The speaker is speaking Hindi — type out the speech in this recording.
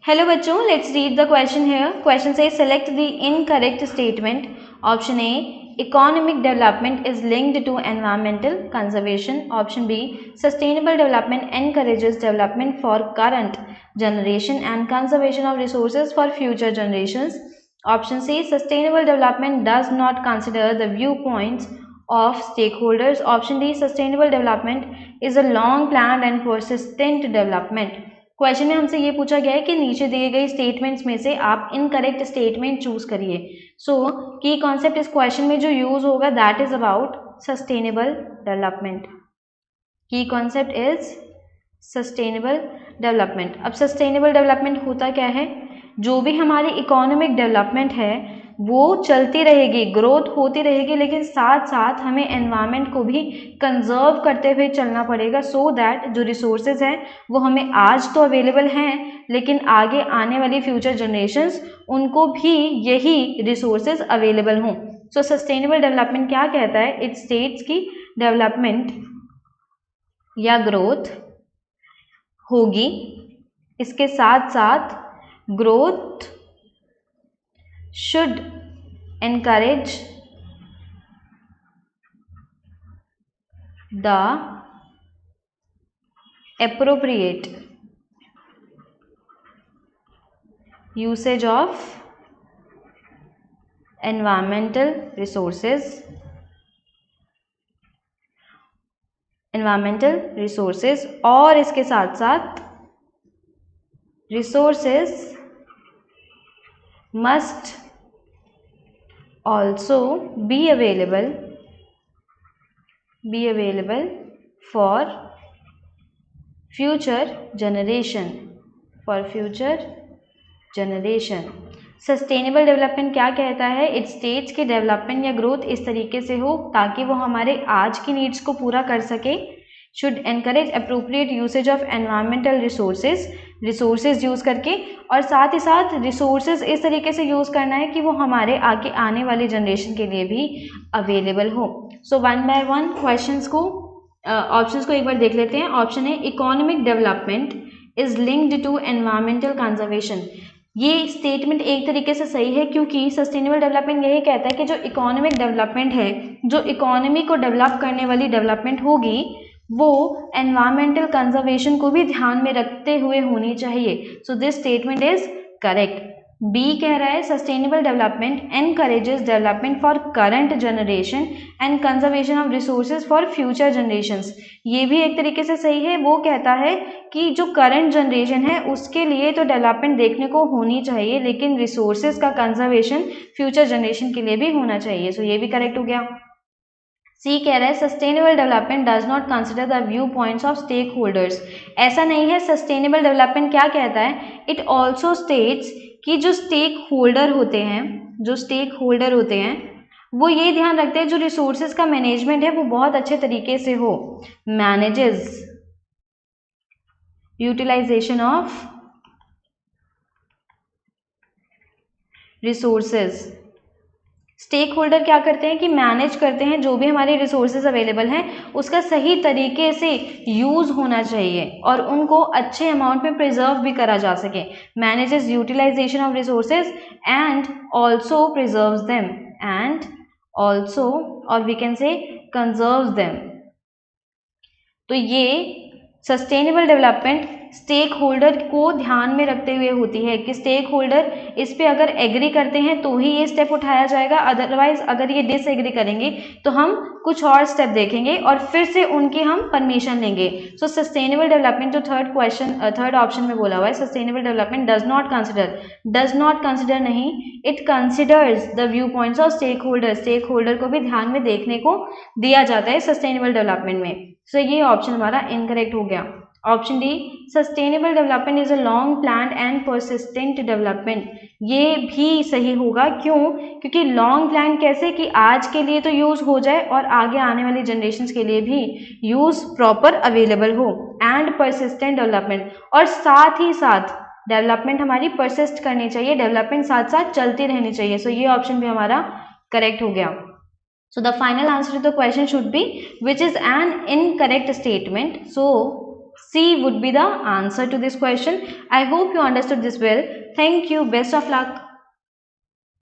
हेलो बच्चों, let's read the question here. Question से select the incorrect statement. Option A, economic development is linked to environmental conservation. Option B, sustainable development encourages development for current generation and conservation of resources for future generations. Option C, sustainable development does not consider the viewpoints of stakeholders. Option D, sustainable development is a long planned and persistent development. Question में हमसे ये पूछा गया है कि नीचे दिए गए स्टेटमेंट्स में से आप इनकरेक्ट स्टेटमेंट चूज करिए. सो की कॉन्सेप्ट इस क्वेश्चन में जो यूज होगा that is about sustainable development. की कॉन्सेप्ट इज सस्टेनेबल डेवलपमेंट. अब सस्टेनेबल डेवलपमेंट होता क्या है? जो भी हमारी इकोनॉमिक डेवलपमेंट है वो चलती रहेगी, ग्रोथ होती रहेगी, लेकिन साथ साथ हमें एनवायरनमेंट को भी कंजर्व करते हुए चलना पड़ेगा सो दैट जो रिसोर्सेज हैं वो हमें आज तो अवेलेबल हैं लेकिन आगे आने वाली फ्यूचर जनरेशन्स उनको भी यही रिसोर्सेज अवेलेबल हों. सो सस्टेनेबल डेवलपमेंट क्या कहता है? इट स्टेट्स की डेवलपमेंट या ग्रोथ होगी, इसके साथ साथ growth should encourage the appropriate usage of environmental resources और इसके साथ साथ resources must also be available for future generation. Sustainable development क्या कहता है? इट स्टेट्स की डेवलपमेंट या ग्रोथ इस तरीके से हो ताकि वो हमारे आज की नीड्स को पूरा कर सके. Should encourage appropriate usage of environmental resources use करके, और साथ ही साथ रिसोर्सेज इस तरीके से यूज़ करना है कि वो हमारे आगे आने वाली जनरेशन के लिए भी अवेलेबल हो. So one by one questions को ऑप्शंस को एक बार देख लेते हैं. ऑप्शन है, economic development is linked to environmental conservation. ये स्टेटमेंट एक तरीके से सही है क्योंकि सस्टेनेबल डेवलपमेंट यही कहता है कि जो इकोनॉमिक डेवलपमेंट है, जो इकोनॉमी को डेवलप करने वाली डेवलपमेंट होगी वो एनवायरमेंटल कंजर्वेशन को भी ध्यान में रखते हुए होनी चाहिए. So this statement is correct. B कह रहा है sustainable development encourages development for current generation and conservation of resources for future generations. ये भी एक तरीके से सही है. वो कहता है कि जो करंट जनरेशन है उसके लिए तो डेवलपमेंट देखने को होनी चाहिए लेकिन रिसोर्सेज का कंजर्वेशन फ्यूचर जनरेशन के लिए भी होना चाहिए. सो ये भी करेक्ट हो गया. सी कह रहा है sustainable development does not consider the view points of stakeholders. ऐसा नहीं है. सस्टेनेबल डेवलपमेंट क्या कहता है? इट ऑल्सो स्टेट्स कि जो स्टेक होल्डर होते हैं वो ये ध्यान रखते हैं जो रिसोर्सेज का मैनेजमेंट है वो बहुत अच्छे तरीके से हो. Manages utilization of resources. Stakeholder क्या करते हैं कि मैनेज करते हैं जो भी हमारे रिसोर्सेज अवेलेबल हैं उसका सही तरीके से यूज़ होना चाहिए और उनको अच्छे अमाउंट में प्रिजर्व भी करा जा सके. Manages utilization of resources and also preserves them और we can say conserves them. तो ये सस्टेनेबल डेवलपमेंट स्टेक होल्डर को ध्यान में रखते हुए होती है कि स्टेक होल्डर इस पे अगर एग्री करते हैं तो ही ये स्टेप उठाया जाएगा, अदरवाइज अगर ये डिसएग्री करेंगे तो हम कुछ और स्टेप देखेंगे और फिर से उनकी हम परमिशन लेंगे. सो सस्टेनेबल डेवलपमेंट जो थर्ड ऑप्शन में बोला हुआ है, sustainable development does not consider नहीं, it considers the view points of stakeholder को भी ध्यान में देखने को दिया जाता है सस्टेनेबल डेवलपमेंट में. सो ये ऑप्शन हमारा इनकरेक्ट हो गया. Option D, sustainable development is a long planned and persistent development. ये भी सही होगा. क्यों? क्योंकि लॉन्ग प्लान कैसे कि आज के लिए तो यूज हो जाए और आगे आने वाली जनरेशन्स के लिए भी यूज प्रॉपर अवेलेबल हो. एंड परसिस्टेंट डेवलपमेंट, और साथ ही साथ डेवलपमेंट हमारी परसिस्ट करनी चाहिए, डेवलपमेंट साथ साथ चलती रहनी चाहिए. सो ये ऑप्शन भी हमारा करेक्ट हो गया. So the final answer to the question should be which is an incorrect statement. So C would be the answer to this question. I hope you understood this well. Thank you. Best of luck.